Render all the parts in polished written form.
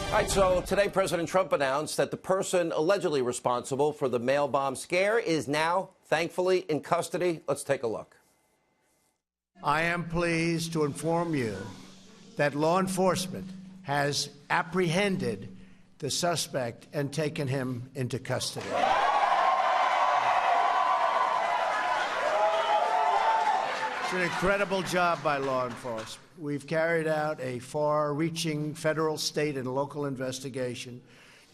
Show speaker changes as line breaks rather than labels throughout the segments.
All right, so today President Trump announced that the person allegedly responsible for the mail bomb scare is now, thankfully, in custody. Let's take a look.
I am pleased to inform you that law enforcement has apprehended the suspect and taken him into custody. It's an incredible job by law enforcement. We've carried out a far-reaching federal, state, and local investigation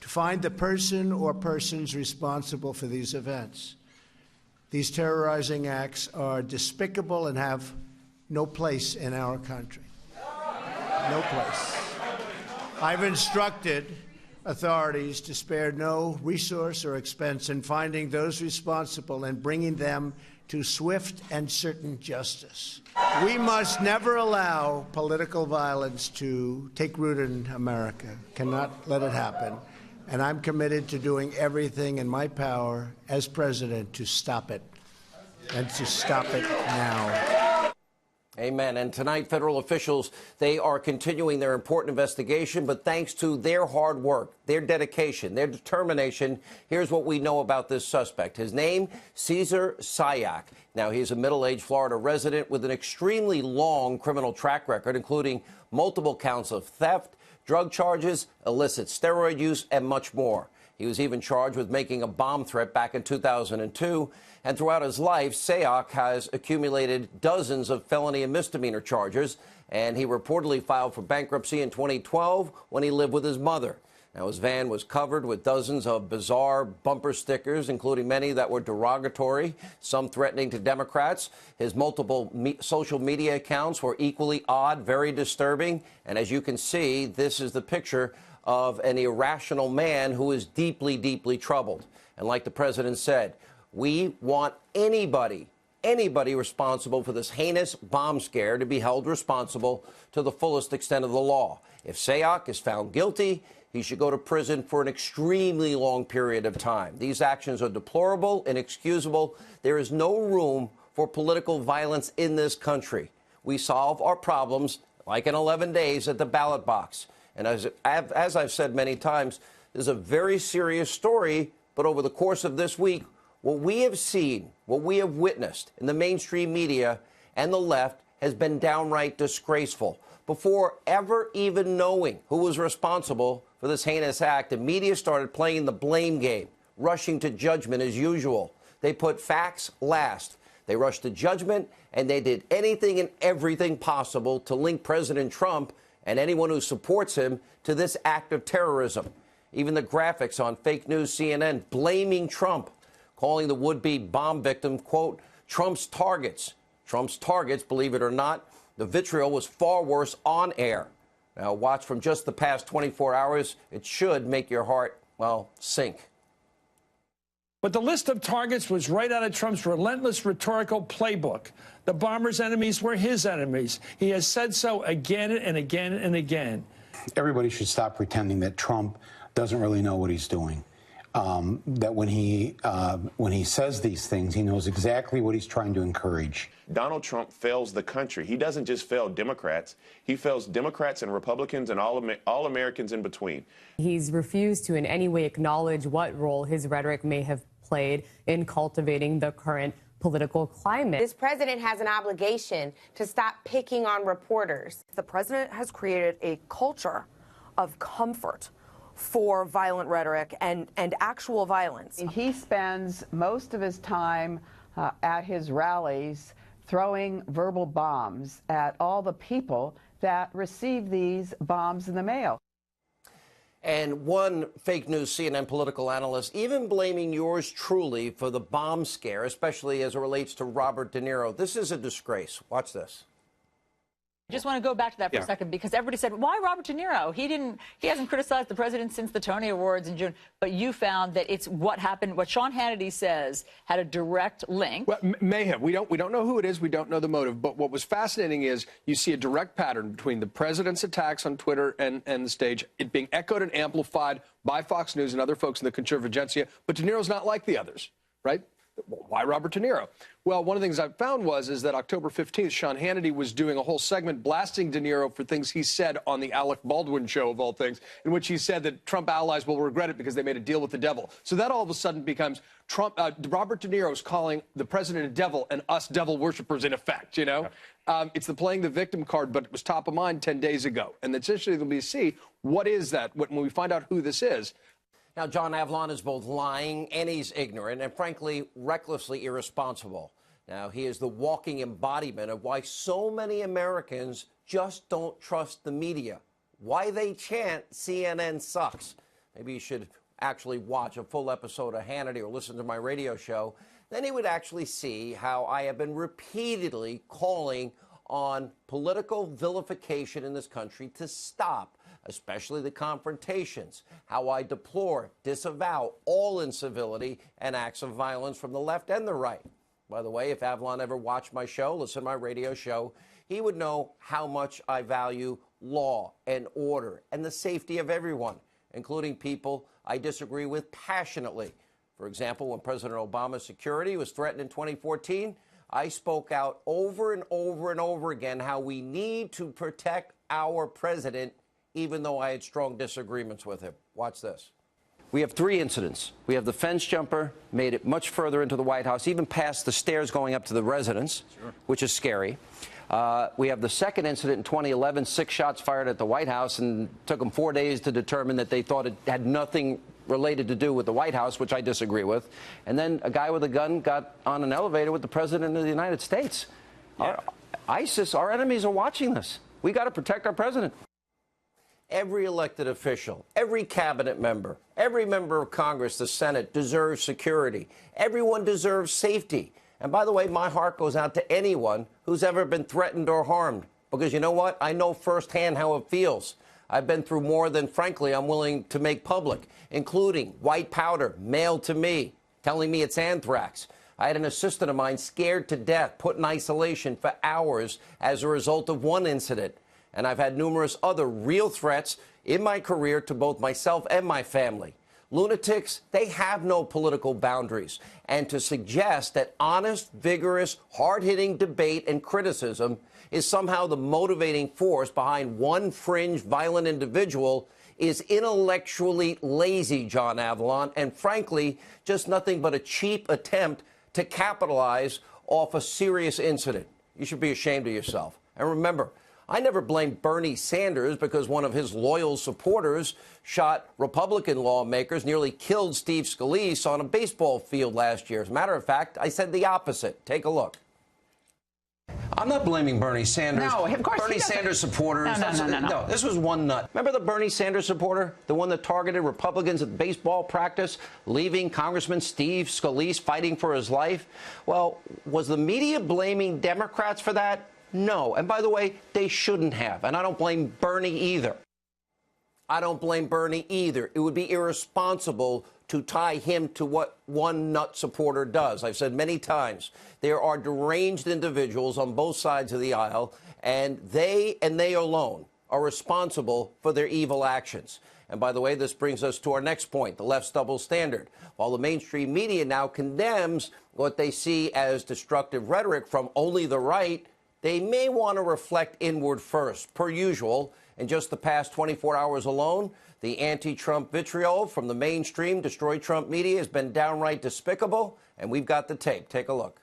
to find the person or persons responsible for these events. These terrorizing acts are despicable and have no place in our country. No place. I've instructed authorities to spare no resource or expense in finding those responsible and bringing them to swift and certain justice. We must never allow political violence to take root in America. Cannot let it happen. And I'm committed to doing everything in my power as president to stop it, and to stop it now.
Amen. And tonight, federal officials, they are continuing their important investigation, but thanks to their hard work, their dedication, their determination, here's what we know about this suspect. His name, Cesar Sayoc. Now, he's a middle-aged Florida resident with an extremely long criminal track record, including multiple counts of theft, drug charges, illicit steroid use, and much more. He was even charged with making a bomb threat back in 2002. And throughout his life, Sayoc has accumulated dozens of felony and misdemeanor charges. And he reportedly filed for bankruptcy in 2012 when he lived with his mother. Now, his van was covered with dozens of bizarre bumper stickers, including many that were derogatory, some threatening to Democrats. His multiple social media accounts were equally odd, very disturbing. And as you can see, this is the picture of an irrational man who is deeply, deeply troubled. And like the president said, we want anybody responsible for this heinous bomb scare to be held responsible to the fullest extent of the law. If Sayoc is found guilty, he should go to prison for an extremely long period of time. These actions are deplorable, inexcusable. There is no room for political violence in this country. We solve our problems, like in 11 days, at the ballot box. And as I've said many times, this is a very serious story, but over the course of this week, what we have seen, what we have witnessed in the mainstream media and the left has been downright disgraceful. Before ever even knowing who was responsible for this heinous act, the media started playing the blame game, rushing to judgment as usual. They put facts last. They rushed to judgment, and they did anything and everything possible to link President Trump and anyone who supports him to this act of terrorism. Even the graphics on fake news CNN blaming Trump, calling the would-be bomb victim, quote, Trump's targets. Trump's targets, believe it or not. The vitriol was far worse on air. Now, watch from just the past 24 hours. It should make your heart, well, sink.
But the list of targets was right out of Trump's relentless rhetorical playbook. The bomber's enemies were his enemies. He has said so again and again and again.
Everybody should stop pretending that Trump doesn't really know what he's doing. That when he says these things, he knows exactly what he's trying to encourage.
Donald Trump fails the country. He doesn't just fail Democrats. He fails Democrats and Republicans and all Americans in between.
He's refused to in any way acknowledge what role his rhetoric may have played in cultivating the current political climate.
This president has an obligation to stop picking on reporters.
The president has created a culture of comfort for violent rhetoric and actual violence.
He spends most of his time at his rallies throwing verbal bombs at all the people that receive these bombs in the mail.
And one fake news CNN political analyst even blaming yours truly for the bomb scare, especially as it relates to Robert De Niro. This is a disgrace. Watch this.
I just want to go back to that for a second, because everybody said, why Robert De Niro? He hasn't criticized the president since the Tony Awards in June. But you found that it's what happened, what Sean Hannity says had a direct link.
Well, may have. We don't know who it is. We don't know the motive. But what was fascinating is you see a direct pattern between the president's attacks on Twitter and the stage, it being echoed and amplified by Fox News and other folks in the conservative. But De Niro's not like the others, right? Why Robert De Niro? Well, one of the things I found is that October 15th, Sean Hannity was doing a whole segment blasting De Niro for things he said on the Alec Baldwin show, of all things, in which he said that Trump allies will regret it because they made a deal with the devil. So that all of a sudden becomes Robert De Niro's calling the president a devil and us devil worshippers in effect, you know? It's the playing the victim card, but it was top of mind 10 days ago. And it's interesting to see what is that when we find out who this is.
Now, John Avlon is both lying and he's ignorant and, frankly, recklessly irresponsible. Now, he is the walking embodiment of why so many Americans just don't trust the media, why they chant CNN sucks. Maybe you should actually watch a full episode of Hannity or listen to my radio show. Then he would actually see how I have been repeatedly calling on political vilification in this country to stop, especially the confrontations, how I deplore, disavow all incivility and acts of violence from the left and the right. By the way, if Avlon ever watched my show, listen to my radio show, he would know how much I value law and order and the safety of everyone, including people I disagree with passionately. For example, when President Obama's security was threatened in 2014, I spoke out over and over and over again how we need to protect our president, even though I had strong disagreements with him. Watch this. We have 3 incidents. We have the fence jumper, made it much further into the White House, even past the stairs going up to the residence, which is scary. We have the second incident in 2011, 6 shots fired at the White House, and it took them 4 days to determine that they thought it had nothing related to do with the White House, which I disagree with. And then a guy with a gun got on an elevator with the President of the United States. Yeah. ISIS, our enemies are watching this. We got to protect our president. Every elected official, every cabinet member, every member of Congress, the Senate, deserves security. Everyone deserves safety. And by the way, my heart goes out to anyone who's ever been threatened or harmed. Because you know what? I know firsthand how it feels. I've been through more than, frankly, I'm willing to make public, including white powder mailed to me, telling me it's anthrax. I had an assistant of mine scared to death, put in isolation for hours as a result of one incident. And I've had numerous other real threats in my career to both myself and my family. Lunatics, they have no political boundaries. And to suggest that honest, vigorous, hard-hitting debate and criticism is somehow the motivating force behind one fringe, violent individual is intellectually lazy, John Avlon, and frankly, just nothing but a cheap attempt to capitalize off a serious incident. You should be ashamed of yourself. And remember, I never blamed Bernie Sanders because one of his loyal supporters shot Republican lawmakers, nearly killed Steve Scalise on a baseball field last year. As a matter of fact, I said the opposite. Take a look. I'm not blaming Bernie Sanders.
No, of course
Bernie Sanders supporters.
No.
This was one nut. Remember the Bernie Sanders supporter? The one that targeted Republicans at baseball practice, leaving Congressman Steve Scalise fighting for his life? Well, was the media blaming Democrats for that? No. And by the way, they shouldn't have. And I don't blame Bernie either. I don't blame Bernie either. It would be irresponsible to tie him to what one nut supporter does. I've said many times, there are deranged individuals on both sides of the aisle, and they alone are responsible for their evil actions. And by the way, this brings us to our next point, the left's double standard. While the mainstream media now condemns what they see as destructive rhetoric from only the right, they may want to reflect inward first. Per usual, in just the past 24 hours alone, the anti-Trump vitriol from the mainstream destroy Trump media has been downright despicable, and we've got the tape. Take a look.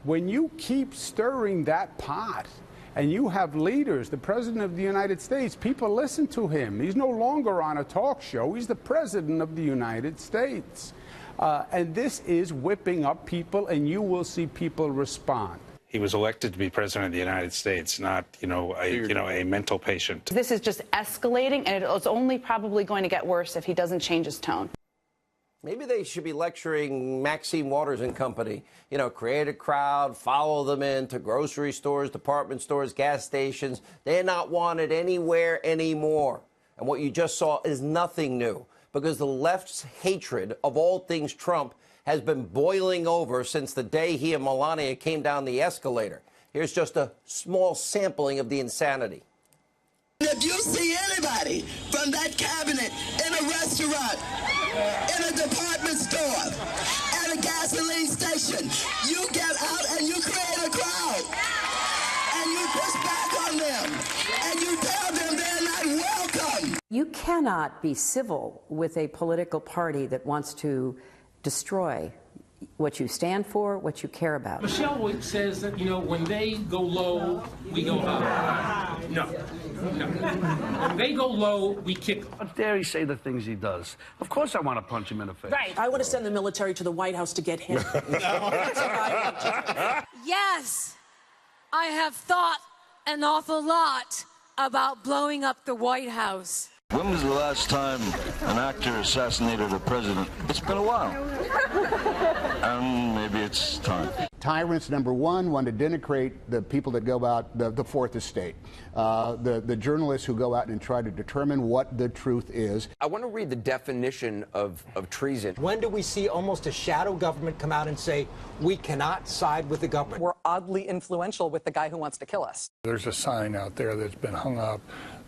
When you keep stirring that pot and you have leaders, the President of the United States, people listen to him. He's no longer on a talk show. He's the President of the United States. And this is whipping up people, and you will see people respond.
He was elected to be president of the United States, not, a mental patient.
This is just escalating, and it's only probably going to get worse if he doesn't change his tone.
Maybe they should be lecturing Maxine Waters and company. Create a crowd, follow them into grocery stores, department stores, gas stations. They're not wanted anywhere anymore. And what you just saw is nothing new, because the left's hatred of all things Trump has been boiling over since the day he and Melania came down the escalator. Here's just a small sampling of the insanity.
If you see anybody from that cabinet in a restaurant, in a department store, at at a gasoline station. You get out and you create a crowd. And you push back on them. And you tell them they're not welcome.
You cannot be civil with a political party that wants to destroy what you stand for, what you care about.
Michelle says that, when they go low, we go high. No. When they go low, we kick.
How dare he say the things he does? Of course I want to punch him in the face.
Right. I want to send the military to the White House to get him.
Yes, I have thought an awful lot about blowing up the White House.
When was the last time an actor assassinated a president? It's been a while. And maybe it's time.
Tyrants, number one, want to denigrate the people that go out, the fourth estate, the journalists who go out and try to determine what the truth is.
I want to read the definition of treason.
When do we see almost a shadow government come out and say, we cannot side with the government?
We're oddly influential with the guy who wants to kill us.
There's a sign out there that's been hung up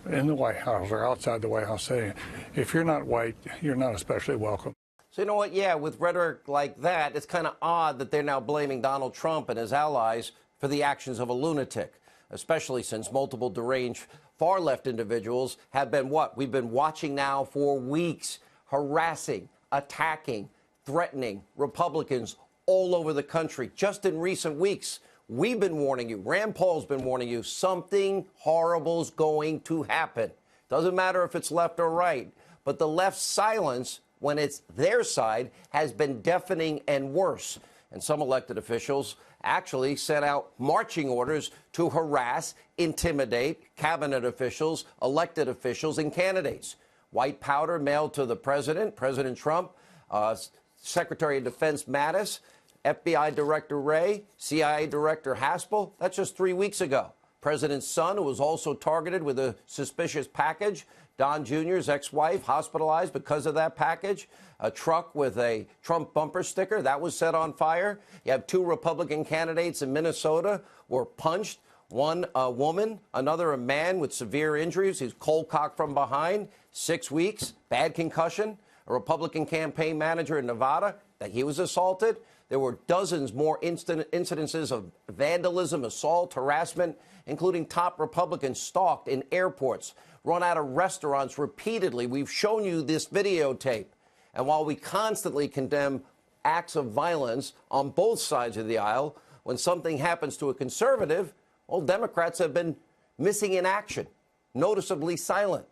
in the White House or outside the White House saying, if you're not white, you're not especially welcome.
So you know what? Yeah, with rhetoric like that, it's kind of odd that they're now blaming Donald Trump and his allies for the actions of a lunatic, especially since multiple deranged far-left individuals have been what? We've been watching now for weeks, harassing, attacking, threatening Republicans all over the country. Just in recent weeks, we've been warning you, Rand Paul's been warning you, something horrible's going to happen. Doesn't matter if it's left or right, but the left's silence when it's their side has been deafening and worse. And some elected officials actually sent out marching orders to harass, intimidate cabinet officials, elected officials, and candidates. White powder mailed to the president, President Trump, Secretary of Defense Mattis, FBI Director Wray, CIA Director Haspel. That's just 3 weeks ago. President's son, who was also targeted with a suspicious package. Don Jr.'s ex-wife hospitalized because of that package. A truck with a Trump bumper sticker, that was set on fire. You have 2 Republican candidates in Minnesota were punched. One a woman, another a man with severe injuries. He's cold-cocked from behind. 6 weeks, bad concussion. A Republican campaign manager in Nevada, that he was assaulted. There were dozens more incidences of vandalism, assault, harassment, including top Republicans stalked in airports, run out of restaurants repeatedly. We've shown you this videotape. And while we constantly condemn acts of violence on both sides of the aisle, when something happens to a conservative, well, Democrats have been missing in action, noticeably silent.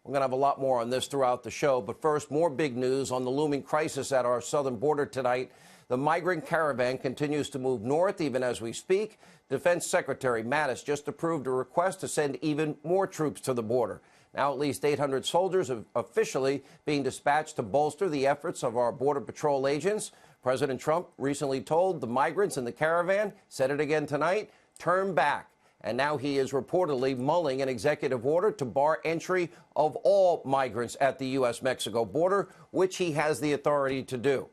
We're going to have a lot more on this throughout the show. But first, more big news on the looming crisis at our southern border tonight. The migrant caravan continues to move north even as we speak. Defense Secretary Mattis just approved a request to send even more troops to the border. Now at least 800 soldiers are officially being dispatched to bolster the efforts of our Border Patrol agents. President Trump recently told the migrants in the caravan, said it again tonight, turn back. And now he is reportedly mulling an executive order to bar entry of all migrants at the U.S.-Mexico border, which he has the authority to do.